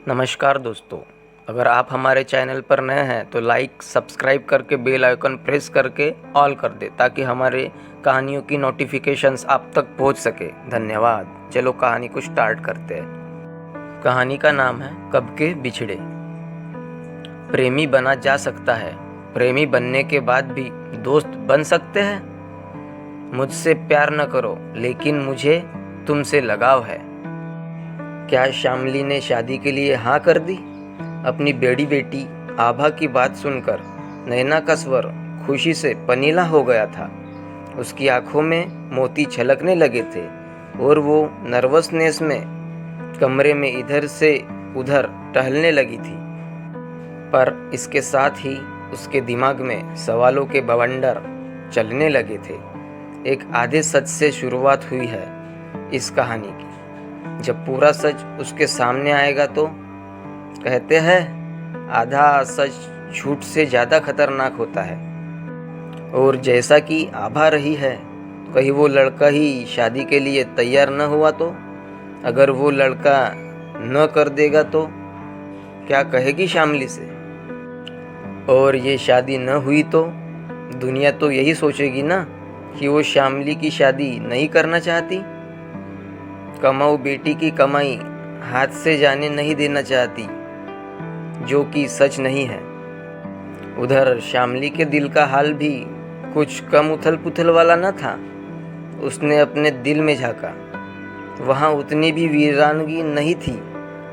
नमस्कार दोस्तों, अगर आप हमारे चैनल पर नए हैं तो लाइक सब्सक्राइब करके बेल आइकन प्रेस करके ऑल कर दे ताकि हमारे कहानियों की नोटिफिकेशंस आप तक पहुंच सके। धन्यवाद। चलो कहानी को स्टार्ट करते हैं। कहानी का नाम है कब के बिछड़े। प्रेमी बना जा सकता है, प्रेमी बनने के बाद भी दोस्त बन सकते हैं। मुझसे प्यार न करो लेकिन मुझे तुमसे लगाव है। क्या श्यामली ने शादी के लिए हाँ कर दी? अपनी बेड़ी बेटी आभा की बात सुनकर नैना का स्वर खुशी से पनीला हो गया था। उसकी आंखों में मोती छलकने लगे थे और वो नर्वसनेस में कमरे में इधर से उधर टहलने लगी थी। पर इसके साथ ही उसके दिमाग में सवालों के बवंडर चलने लगे थे। एक आधे सच से शुरुआत हुई है इस कहानी की। जब पूरा सच उसके सामने आएगा तो कहते हैं आधा सच झूठ से ज़्यादा खतरनाक होता है। और जैसा कि आभा रही है, कहीं वो लड़का ही शादी के लिए तैयार न हुआ तो? अगर वो लड़का न कर देगा तो क्या कहेगी श्यामली से? और ये शादी न हुई तो दुनिया तो यही सोचेगी ना कि वो श्यामली की शादी नहीं करना चाहती। कमाऊ बेटी की कमाई हाथ से जाने नहीं देना चाहती, जो कि सच नहीं है। उधर श्यामली के दिल का हाल भी कुछ कम उथल पुथल वाला न था। उसने अपने दिल में झांका, वहाँ उतनी भी वीरानगी नहीं थी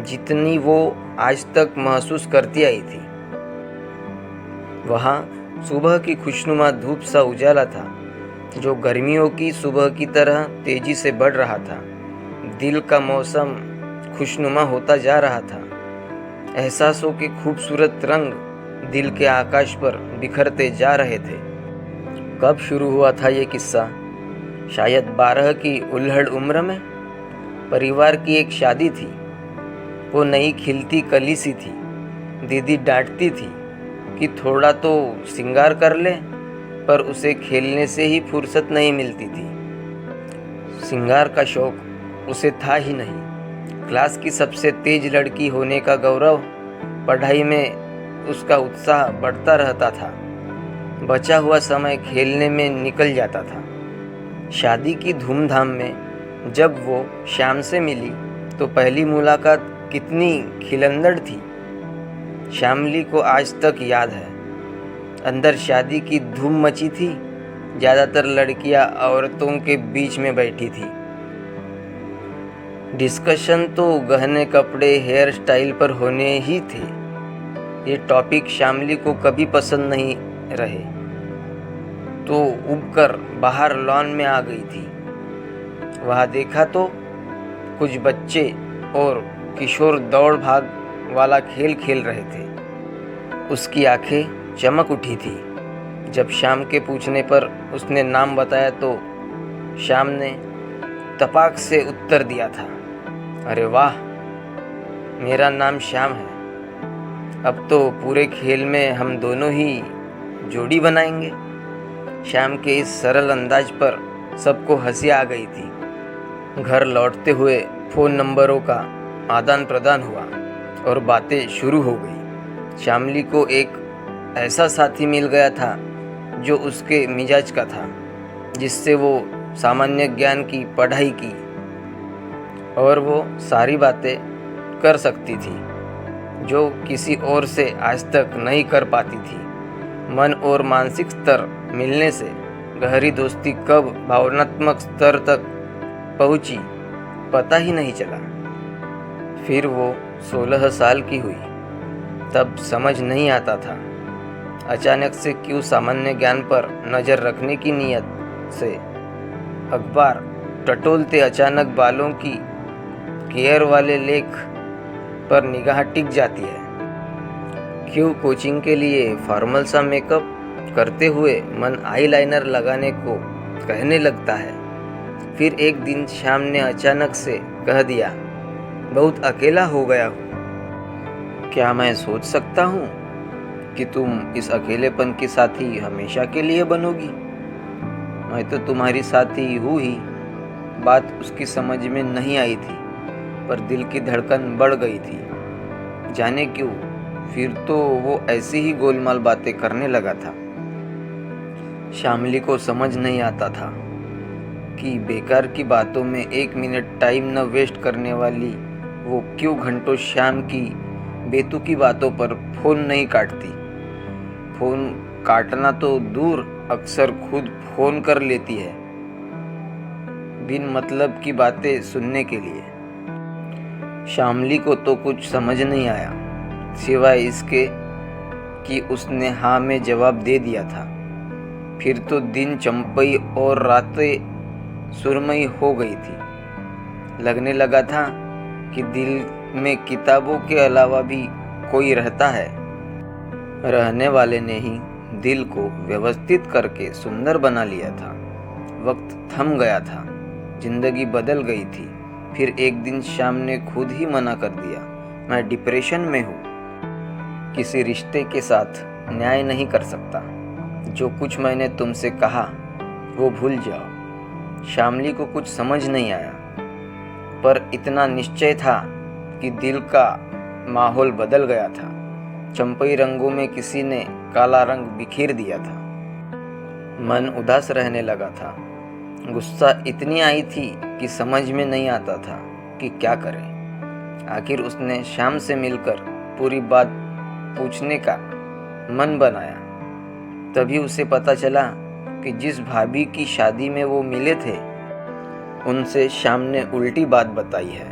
जितनी वो आज तक महसूस करती आई थी। वहाँ सुबह की खुशनुमा धूप सा उजाला था, जो गर्मियों की सुबह की तरह तेजी से बढ़ रहा था। दिल का मौसम खुशनुमा होता जा रहा था। एहसासों के खूबसूरत रंग दिल के आकाश पर बिखरते जा रहे थे। कब शुरू हुआ था ये किस्सा? शायद 12 की उल्हड़ उम्र में। परिवार की एक शादी थी। वो नई खिलती कली सी थी। दीदी डांटती थी कि थोड़ा तो श्रृंगार कर ले, पर उसे खेलने से ही फुर्सत नहीं मिलती थी। श्रृंगार का शौक उसे था ही नहीं। क्लास की सबसे तेज लड़की होने का गौरव, पढ़ाई में उसका उत्साह बढ़ता रहता था। बचा हुआ समय खेलने में निकल जाता था। शादी की धूमधाम में जब वो श्याम से मिली तो पहली मुलाकात कितनी खिलंदड़ थी, श्यामली को आज तक याद है। अंदर शादी की धूम मची थी। ज़्यादातर लड़कियां औरतों के बीच में बैठी थी। डिस्कशन तो गहने, कपड़े, हेयर स्टाइल पर होने ही थे। ये टॉपिक श्यामली को कभी पसंद नहीं रहे, तो उबकर बाहर लॉन में आ गई थी। वहाँ देखा तो कुछ बच्चे और किशोर दौड़ भाग वाला खेल खेल रहे थे। उसकी आंखें चमक उठी थी जब श्याम के पूछने पर उसने नाम बताया तो श्याम ने तपाक से उत्तर दिया था, अरे वाह, मेरा नाम श्याम है। अब तो पूरे खेल में हम दोनों ही जोड़ी बनाएंगे। श्याम के इस सरल अंदाज पर सबको हंसी आ गई थी। घर लौटते हुए फ़ोन नंबरों का आदान प्रदान हुआ और बातें शुरू हो गई। श्यामली को एक ऐसा साथी मिल गया था जो उसके मिजाज का था, जिससे वो सामान्य ज्ञान की पढ़ाई की और वो सारी बातें कर सकती थी जो किसी और से आज तक नहीं कर पाती थी। मन और मानसिक स्तर मिलने से गहरी दोस्ती कब भावनात्मक स्तर तक पहुंची पता ही नहीं चला। फिर वो 16 साल की हुई। तब समझ नहीं आता था अचानक से क्यों सामान्य ज्ञान पर नज़र रखने की नीयत से अखबार टटोलते अचानक बालों की केयर वाले लेख पर निगाह टिक जाती है। क्यों कोचिंग के लिए फॉर्मल सा मेकअप करते हुए मन आईलाइनर लगाने को कहने लगता है। फिर एक दिन श्याम ने अचानक से कह दिया, बहुत अकेला हो गया हूँ। क्या मैं सोच सकता हूँ कि तुम इस अकेलेपन की साथी हमेशा के लिए बनोगी? मैं तो तुम्हारी साथी हूँ ही। बात उसकी समझ में नहीं आई थी, पर दिल की धड़कन बढ़ गई थी। जाने क्यों फिर तो वो ऐसी ही गोलमाल बातें करने लगा था। शामली को समझ नहीं आता था कि बेकार की बातों में 1 मिनट टाइम न वेस्ट करने वाली वो क्यों घंटों श्याम की बेतुकी बातों पर फ़ोन नहीं काटती। फ़ोन काटना तो दूर, अक्सर खुद फ़ोन कर लेती है बिन मतलब की बातें सुनने के लिए। शामली को तो कुछ समझ नहीं आया सिवाय इसके कि उसने हाँ में जवाब दे दिया था। फिर तो दिन चंपई और रातें सुरमई हो गई थी। लगने लगा था कि दिल में किताबों के अलावा भी कोई रहता है। रहने वाले ने ही दिल को व्यवस्थित करके सुंदर बना लिया था। वक्त थम गया था, जिंदगी बदल गई थी। फिर एक दिन शाम ने खुद ही मना कर दिया, मैं डिप्रेशन में हूँ, किसी रिश्ते के साथ न्याय नहीं कर सकता। जो कुछ मैंने तुमसे कहा वो भूल जाओ। शामली को कुछ समझ नहीं आया, पर इतना निश्चय था कि दिल का माहौल बदल गया था। चंपई रंगों में किसी ने काला रंग बिखेर दिया था। मन उदास रहने लगा था। गुस्सा इतनी आई थी कि समझ में नहीं आता था कि क्या करें। आखिर उसने श्याम से मिलकर पूरी बात पूछने का मन बनाया। तभी उसे पता चला कि जिस भाभी की शादी में वो मिले थे उनसे श्याम ने उल्टी बात बताई है।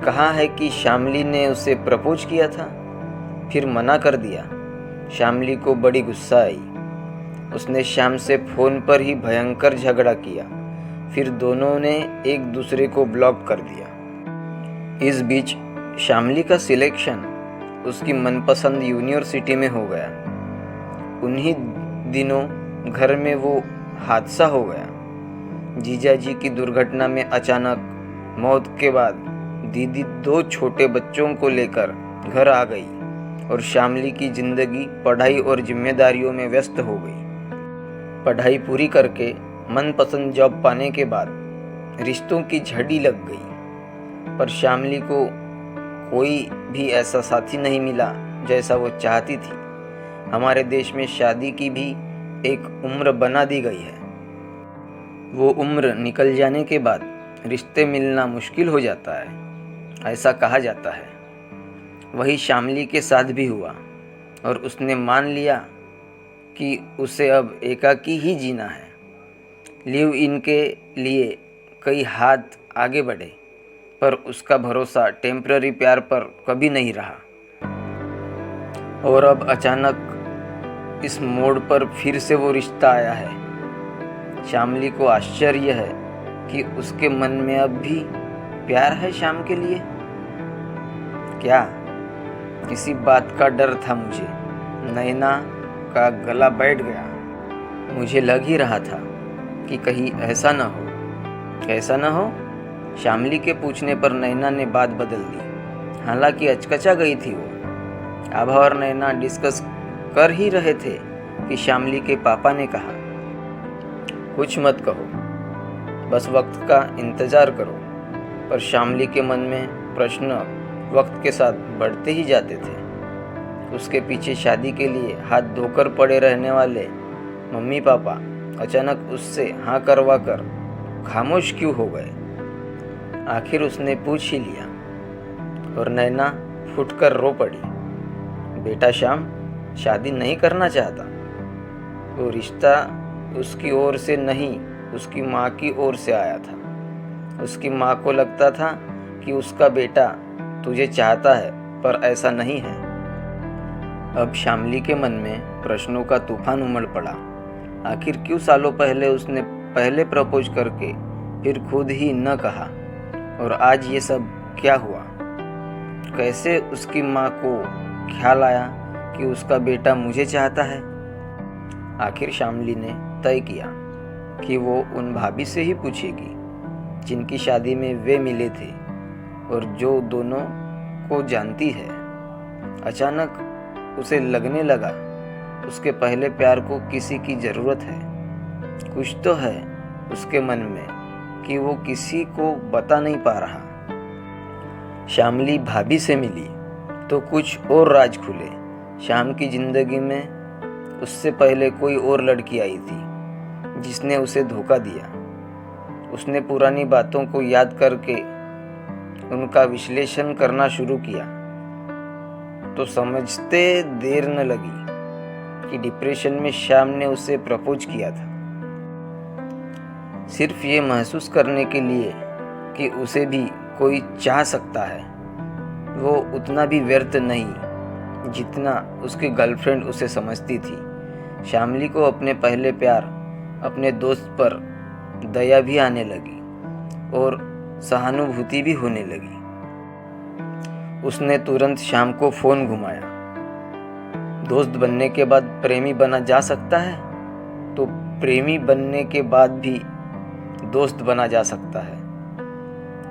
कहा है कि शामली ने उसे प्रपोज किया था, फिर मना कर दिया। शामली को बड़ी गुस्सा आई। उसने श्याम से फ़ोन पर ही भयंकर झगड़ा किया। फिर दोनों ने एक दूसरे को ब्लॉक कर दिया। इस बीच शामली का सिलेक्शन उसकी मनपसंद यूनिवर्सिटी में हो गया। उन्हीं दिनों घर में वो हादसा हो गया। जीजाजी की दुर्घटना में अचानक मौत के बाद दीदी 2 छोटे बच्चों को लेकर घर आ गई और शामली की जिंदगी पढ़ाई और जिम्मेदारियों में व्यस्त हो गई। पढ़ाई पूरी करके मनपसंद जॉब पाने के बाद रिश्तों की झड़ी लग गई, पर शामली को कोई भी ऐसा साथी नहीं मिला जैसा वो चाहती थी। हमारे देश में शादी की भी एक उम्र बना दी गई है। वो उम्र निकल जाने के बाद रिश्ते मिलना मुश्किल हो जाता है, ऐसा कहा जाता है। वही शामली के साथ भी हुआ और उसने मान लिया कि उसे अब एकाकी ही जीना है। लिव इन के लिए कई हाथ आगे बढ़े, पर उसका भरोसा टेम्पररी प्यार पर कभी नहीं रहा। और अब अचानक इस मोड़ पर फिर से वो रिश्ता आया है। शामली को आश्चर्य है कि उसके मन में अब भी प्यार है श्याम के लिए। क्या किसी बात का डर था मुझे। नैना का गला बैठ गया। मुझे लग ही रहा था कि कहीं ऐसा न हो। कैसा न हो? शामली के पूछने पर नैना ने बात बदल दी। हालांकि अचकचा गई थी वो। आभा और नैना डिस्कस कर ही रहे थे कि शामली के पापा ने कहा, कुछ मत कहो, बस वक्त का इंतज़ार करो। पर शामली के मन में प्रश्न वक्त के साथ बढ़ते ही जाते थे। उसके पीछे शादी के लिए हाथ धोकर पड़े रहने वाले मम्मी पापा अचानक उससे हाँ करवा कर खामोश क्यों हो गए। आखिर उसने पूछ ही लिया और नैना फुटकर रो पड़ी। बेटा श्याम शादी नहीं करना चाहता। वो रिश्ता उसकी ओर से नहीं, उसकी माँ की ओर से आया था। उसकी माँ को लगता था कि उसका बेटा तुझे चाहता है, पर ऐसा नहीं है। अब शामली के मन में प्रश्नों का तूफान उमड़ पड़ा। आखिर क्यों सालों पहले उसने पहले प्रपोज करके फिर खुद ही न कहा, और आज ये सब क्या हुआ? कैसे उसकी माँ को ख्याल आया कि उसका बेटा मुझे चाहता है? आखिर शामली ने तय किया कि वो उन भाभी से ही पूछेगी जिनकी शादी में वे मिले थे और जो दोनों को जानती है। अचानक उसे लगने लगा उसके पहले प्यार को किसी की ज़रूरत है। कुछ तो है उसके मन में कि वो किसी को बता नहीं पा रहा। शामली भाभी से मिली तो कुछ और राज खुले। श्याम की ज़िंदगी में उससे पहले कोई और लड़की आई थी जिसने उसे धोखा दिया। उसने पुरानी बातों को याद करके उनका विश्लेषण करना शुरू किया तो समझते देर न लगी कि डिप्रेशन में श्याम ने उसे प्रपोज किया था, सिर्फ ये महसूस करने के लिए कि उसे भी कोई चाह सकता है। वो उतना भी व्यर्थ नहीं जितना उसकी गर्लफ्रेंड उसे समझती थी। श्यामली को अपने पहले प्यार, अपने दोस्त पर दया भी आने लगी और सहानुभूति भी होने लगी। उसने तुरंत श्याम को फ़ोन घुमाया। दोस्त बनने के बाद प्रेमी बना जा सकता है, तो प्रेमी बनने के बाद भी दोस्त बना जा सकता है।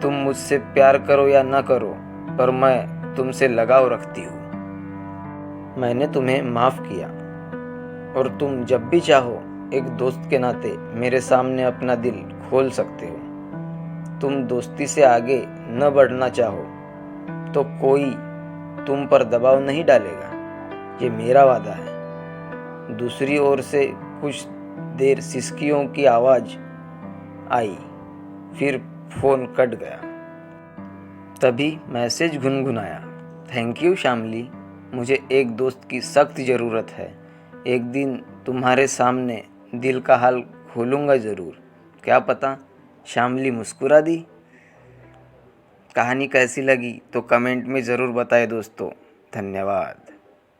तुम मुझसे प्यार करो या ना करो, पर मैं तुमसे लगाव रखती हूँ। मैंने तुम्हें माफ़ किया और तुम जब भी चाहो एक दोस्त के नाते मेरे सामने अपना दिल खोल सकते हो। तुम दोस्ती से आगे न बढ़ना चाहो तो कोई तुम पर दबाव नहीं डालेगा, ये मेरा वादा है। दूसरी ओर से कुछ देर सिसकियों की आवाज़ आई, फिर फ़ोन कट गया। तभी मैसेज गुनगुनाया, थैंक यू श्यामली, मुझे एक दोस्त की सख्त ज़रूरत है। एक दिन तुम्हारे सामने दिल का हाल खोलूँगा ज़रूर। क्या पता। श्यामली मुस्कुरा दी। कहानी कैसी लगी तो कमेंट में ज़रूर बताएं दोस्तों। धन्यवाद।